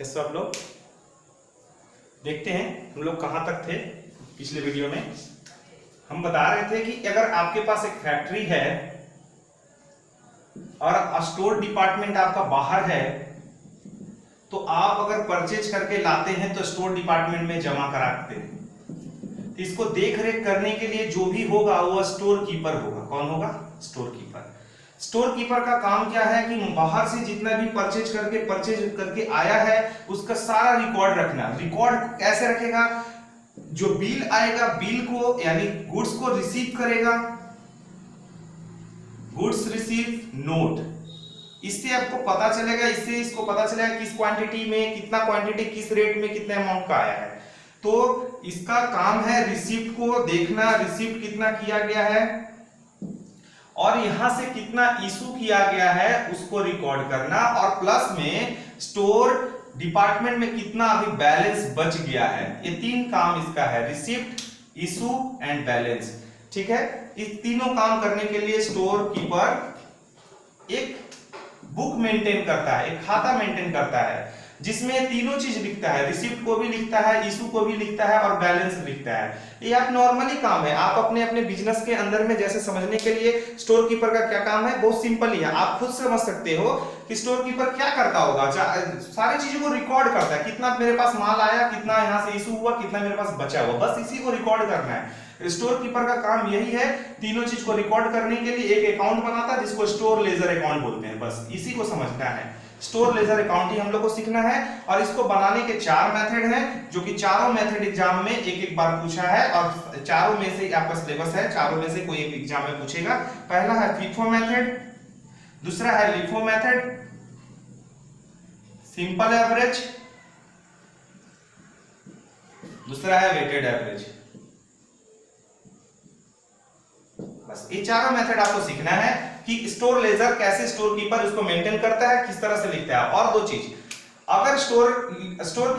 कैसे आप लोग देखते हैं हम लोग कहां तक थे। पिछले वीडियो में हम बता रहे थे कि अगर आपके पास एक फैक्ट्री है और स्टोर डिपार्टमेंट आपका बाहर है तो आप अगर परचेज करके लाते हैं तो स्टोर डिपार्टमेंट में जमा कराते हैं। तो इसको देख रेख करने के लिए जो भी होगा वो स्टोर कीपर होगा। कौन होगा? Store keeper. स्टोर कीपर का काम क्या है कि बाहर से जितना भी परचेज करके आया है उसका सारा रिकॉर्ड रखना। रिकॉर्ड कैसे रखेगा? जो बिल आएगा, बिल को यानी गुड्स को रिसीव करेगा, गुड्स रिसीव नोट, इससे आपको पता चलेगा, इससे इसको पता चलेगा किस क्वांटिटी में कितना क्वांटिटी किस रेट में कितने अमाउंट का आया है। तो इसका काम है रिसिप्ट को देखना, रिसिप्ट कितना किया गया है और यहां से कितना इशू किया गया है उसको रिकॉर्ड करना, और प्लस में स्टोर डिपार्टमेंट में कितना अभी बैलेंस बच गया है। ये तीन काम इसका है, रिसिप्ट, इशू एंड बैलेंस। ठीक है, इस तीनों काम करने के लिए स्टोर कीपर एक बुक मेंटेन करता है, एक खाता मेंटेन करता है जिसमें तीनों चीज लिखता है, रिसिप्ट को भी लिखता है, इशू को भी लिखता है और बैलेंस लिखता है। ये आप नॉर्मली काम है, आप अपने अपने बिजनेस के अंदर में जैसे समझने के लिए स्टोर कीपर का क्या काम है बहुत सिंपल ही है। आप खुद समझ सकते हो कि स्टोर कीपर क्या करता होगा। सारी चीजों को रिकॉर्ड करता है, कितना मेरे पास माल आया, कितना यहाँ से इशू हुआ, कितना मेरे पास बचा हुआ, बस इसी को रिकॉर्ड करना है। स्टोर कीपर का काम यही है, तीनों चीज को रिकॉर्ड करने के लिए एक अकाउंट बनाता है जिसको स्टोर लेजर अकाउंट बोलते हैं। बस इसी को समझना है, स्टोर लेजर अकाउंट ही हम लोग को सीखना है। और इसको बनाने के 4 मेथड हैं जो कि चारों मेथड एग्जाम में एक एक बार पूछा है और चारों में से आपका सिलेबस है, चारों में से कोई एक एग्जाम में पूछेगा। पहला है फीफो मेथड, दूसरा है लिफो मेथड, सिंपल एवरेज, दूसरा है वेटेड एवरेज। बस ये चारों मेथड आपको सीखना है कि स्टोर लेजर कैसे स्टोर कीपर उसको मेंटेन करता है, किस तरह से लिखता है। और दो चीज, अगर स्टोर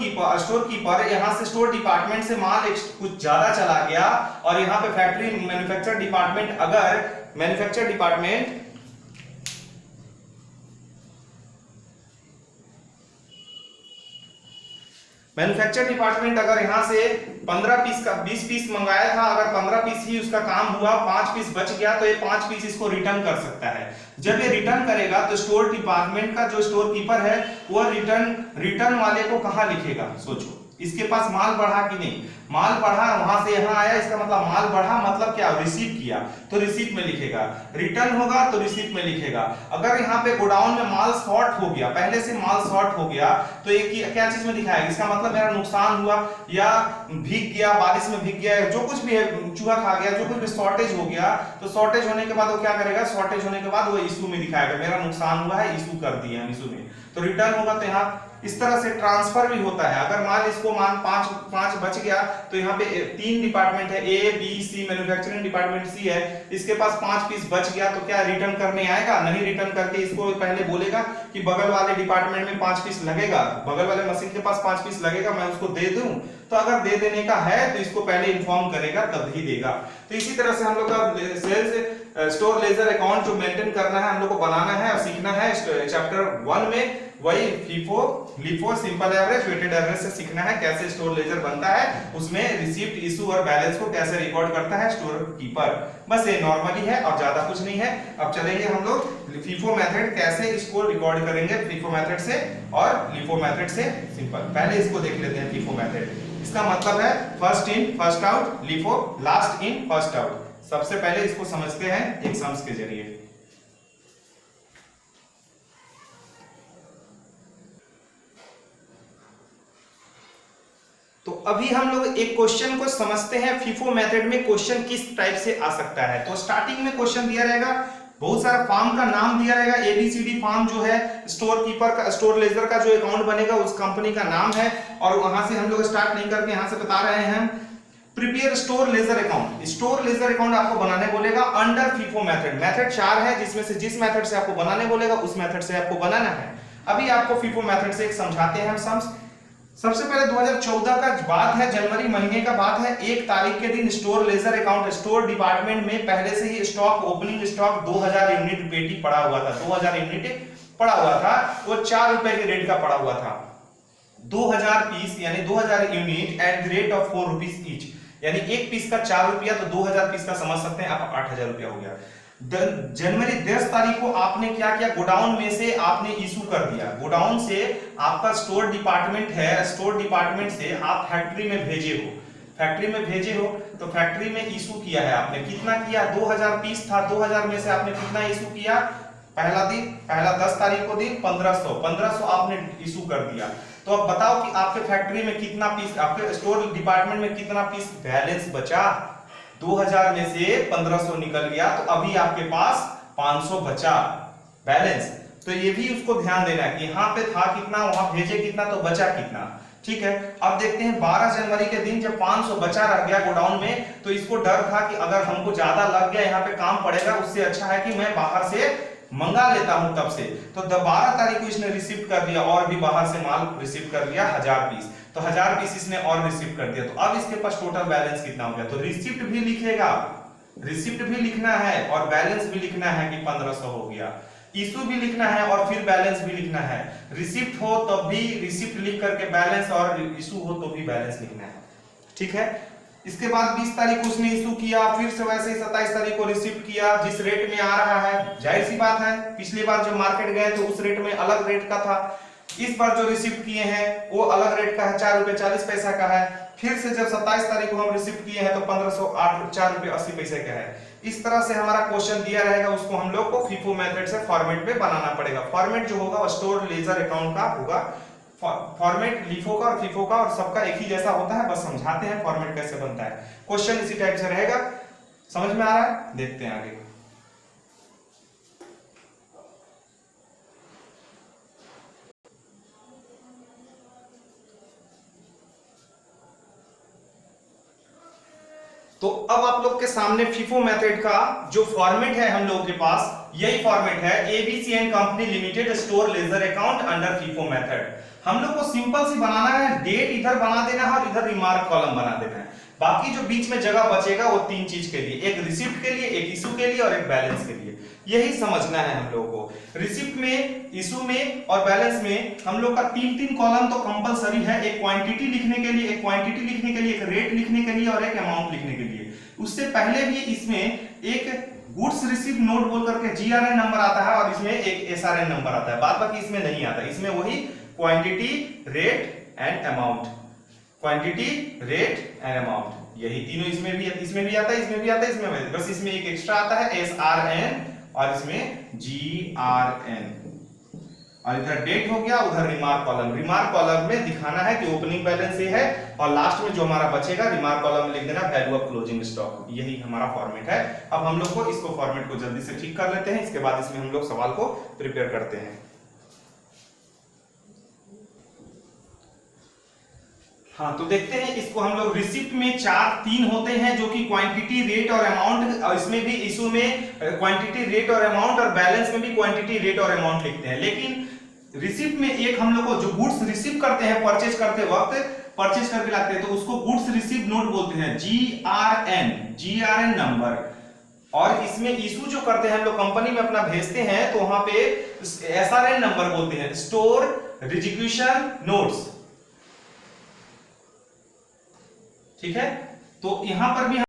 कीपर यहां से स्टोर डिपार्टमेंट से माल कुछ ज्यादा चला गया और यहां पे फैक्ट्री मैन्युफैक्चर डिपार्टमेंट अगर यहां से 15 पीस का 20 पीस मंगाया था, अगर 15 पीस ही उसका काम हुआ, 5 पीस बच गया तो ये 5 पीस इसको रिटर्न कर सकता है। जब ये रिटर्न करेगा तो स्टोर डिपार्टमेंट का जो स्टोर कीपर है वो रिटर्न वाले को कहां लिखेगा? सोचो, इसके पास माल बढ़ा कि नहीं? माल बढ़ा, वहां से यहां आया, इसका मतलब माल बढ़ा मतलब क्या? रिसीव किया तो रिसीप्ट में लिखेगा, रिटर्न होगा तो रिसीप्ट में लिखेगा। अगर यहाँ पे गोडाउन में माल शॉर्ट हो गया, पहले से माल शॉर्ट हो गया तो ये क्या चीज में दिखाएगा? इसका मतलब मेरा नुकसान हुआ या भीग गया, बारिश में भीग गया, जो कुछ भी है, चूहा खा गया, जो कुछ भी शॉर्टेज हो गया तो शॉर्टेज होने के बाद वो क्या करेगा? शॉर्टेज होने के बाद वो इशू में दिखाएगा, मेरा नुकसान हुआ है, इशू कर दिया हम इशू में, तो रिटर्न होगा। तो यहाँ इस तरह से ट्रांसफर भी होता है। अगर मान इसको 5 बच गया तो यहाँ पे 3 डिपार्टमेंट है, A B C, manufacturing department C है, इसके पास 5 पीस बच गया तो क्या रिटर्न करने आएगा? नहीं, रिटर्न करके इसको पहले बोलेगा कि बगल वाले डिपार्टमेंट में 5 पीस लगेगा, बगल वाले मशीन के पास 5 पीस लगेगा, मैं उसको दे दूं। तो अगर दे देने का है तो इसको पहले इन्फॉर्म करेगा तब ही देगा। तो इसी तरह से हम लोग का सेल्स स्टोर लेजर अकाउंट जो मेंटेन करना है, हम लोग को बनाना है और सीखना है चैप्टर 1 में। वही FIFO, LIFO, simple average, weighted average से सीखना है कैसे स्टोर लेजर बनता है, उसमें रिसीप्ट, इशू और बैलेंस को कैसे रिकॉर्ड करता है स्टोर कीपर। बस ये नॉर्मली है और ज्यादा कुछ नहीं है। अब चलेंगे हम लोग फीफो मेथड कैसे इसको रिकॉर्ड करेंगे, फीफो मेथड से और लिफो मेथड से। सिंपल, पहले इसको देख लेते हैं फीफो मेथड। इसका मतलब है first in first out, LIFO last in first out. सबसे पहले इसको समझते हैं एक सम्स के जरिए। तो अभी हम लोग एक क्वेश्चन को समझते हैं, फीफो मेथड में क्वेश्चन किस टाइप से आ सकता है। तो स्टार्टिंग में क्वेश्चन दिया रहेगा, बहुत सारा फार्म का नाम दिया रहेगा, एबीसीडी फार्म जो है स्टोर कीपर का, स्टोर लेजर का जो अकाउंट बनेगा उस कंपनी का नाम है, और वहां से हम लोग स्टार्ट नहीं करके यहां से बता रहे हैं prepare store ledger account. Store ledger account आपको बनाने बोलेगा अंडर फीफो मेथड। मेथड 4 है जिसमें से जिस मेथड से आपको बनाने बोलेगा उस मेथड से आपको बनाना है। अभी आपको फीफो मेथड से एक समझाते हैं हम सम्स। सबसे पहले 2014 का बात है, जनवरी महीने का बात है। 1 तारीख के दिन store ledger account store department में पहले से ही स्टॉक, ओपनिंग स्टॉक 2000 यूनिट पेटी पड़ा हुआ था, 2000 यूनिट पड़ा हुआ था, वो 4 रुपए के रेट का पड़ा हुआ था। 2000 पीस यानी 2000 unit at the rate of 4 rupees each, यानी एक पीस का 4 रुपया, तो 2000 पीस का समझ सकते हैं आप 8000 रुपया हो गया। जनवरी 10 तारीख को आपने क्या किया, गोडाउन में से आपने इशू कर दिया। गोडाउन से आपका स्टोर डिपार्टमेंट है, स्टोर डिपार्टमेंट से आप फैक्ट्री में भेजे हो, फैक्ट्री में भेजे हो तो फैक्ट्री में इशू किया है आपने। कितना किया, 2000 पीस था, 2000 में से आपने कितना इशू किया, पहला 10 तारीख को दिन 1500 आपने इशू कर दिया। तो अब बताओ कि आपके फैक्ट्री में कितना पीस, आपके स्टोर डिपार्टमेंट में कितना पीस बैलेंस बचा। 2000 में से 1500 निकल गया, तो अभी आपके पास 500 बचा बैलेंस। तो ये भी उसको ध्यान देना है कि यहाँ पे था कितना, वहां भेजे कितना, तो बचा कितना। ठीक है, अब देखते हैं 12 जनवरी के दिन जब 500 बचा रह गया गोडाउन में, तो इसको डर था कि अगर हमको ज्यादा लग गया यहाँ पे काम पड़ेगा, उससे अच्छा है कि मैं बाहर से मंगा लेता हूं तब से। तो 12 तारीख को इसने रिसीव कर दिया और भी बाहर से माल रिसीव कर लिया 1000 पीस, तो 1000 पीस इसने और रिसीव कर दिया। तो अब इसके पास टोटल बैलेंस कितना हो गया, तो रिसिप्ट भी लिखेगा, रिसिप्ट भी लिखना है और बैलेंस भी लिखना है कि 1500 हो गया। इशू भी लिखना है और फिर बैलेंस भी लिखना है। रिसिप्ट हो तब भी रिसिप्ट लिख करके बैलेंस, और इशू हो तो भी बैलेंस लिखना है। ठीक है, इसके बाद 20 तारीख को उसने इशू किया, फिर से वैसे ही 27 तारीख को रिसिप्ट किया। जिस रेट में आ रहा है, जाहिर सी बात है, पिछली बार जब मार्केट गए तो उस रेट में अलग रेट का था, इस बार जो रिसिप्ट किए हैं वो अलग रेट का है, 4 रुपए 40 पैसा का है। फिर से जब 27 तारीख को हम रिसिप्ट किए हैं तो 1508 4 रुपए 80 पैसे का है। इस तरह से हमारा क्वेश्चन दिया रहेगा, उसको हम लोग को फीफो मेथड से फॉर्मेट पे बनाना पड़ेगा। फॉर्मेट जो होगा वो स्टोर लेजर अकाउंट का होगा, फॉर्मेट लिफो का और फीफो का और सबका एक ही जैसा होता है, बस समझाते हैं फॉर्मेट कैसे बनता है। क्वेश्चन इसी टाइप से रहेगा, समझ में आ रहा है, देखते हैं आगे। तो अब आप लोग के सामने फीफो मेथड का जो फॉर्मेट है हम लोगों के पास, यही फॉर्मेट है, ABC and company limited store ledger account under FIFO method. हम लोग को सिंपल सी बनाना है, डेट इधर बना देना है और इधर रिमार्क कॉलम बना देना है। बाकी जो बीच में जगह बचेगा वो 3 चीज के लिए, एक रिसिप्ट के लिए, एक इशू के लिए और एक बैलेंस के लिए। यही समझना है हम लोगों को। रिसिप्ट में, इशू में और बैलेंस में हम लोग का 3 कॉलम तो कंपलसरी है, एक क्वांटिटी लिखने के लिए, एक क्वांटिटी लिखने के लिए, एक रेट लिखने के लिए और एक अमाउंट लिखने के लिए। उससे पहले भी इसमें एक गुड्स रिसीव नोट बोल करके जीआरएन नंबर आता है और इसमें एक एसआरएन नंबर आता है, बाद बाकी इसमें नहीं आता। इसमें वही quantity, rate and amount, quantity, rate and amount, यही तीनों इसमें भी आता है, इसमें भी आता है, इसमें भी, बस इसमें एक एक्स्ट्रा आता है एसआरएन और इसमें जीआरएन। और इधर डेट हो गया, उधर रिमार्क कॉलम। रिमार्क कॉलम में दिखाना है कि ओपनिंग बैलेंस ये है और लास्ट में जो हमारा बचेगा रिमार्क कॉलम में लिख देना वैल्यू ऑफ क्लोजिंग स्टॉक। यही हमारा फॉर्मेट है। अब हम लोग को इसको फॉर्मेट को जल्दी से ठीक कर लेते हैं, इसके बाद इसमें हम लोग सवाल को प्रिपेयर करते हैं। हाँ, तो देखते हैं इसको हम लोग। रिसिप्ट में 3 होते हैं जो कि क्वांटिटी, रेट और अमाउंट, और इसमें भी इशू में क्वांटिटी, रेट और अमाउंट, और बैलेंस में भी क्वांटिटी, रेट और अमाउंट लिखते हैं। लेकिन रिसिप्ट में एक हम लोग को जो गुड्स रिसीव करते हैं परचेज करते वक्त, परचेज करके लाते हैं तो उसको गुड्स रिसीव नोट बोलते हैं, जीआरएन नंबर। और इसमें इशू जो करते हैं हम लोग कंपनी में अपना भेजते हैं तो वहां पे एसआरएन नंबर बोलते हैं, स्टोर रिजिक्यूशन नोट्स। ठीक है, तो यहां पर भी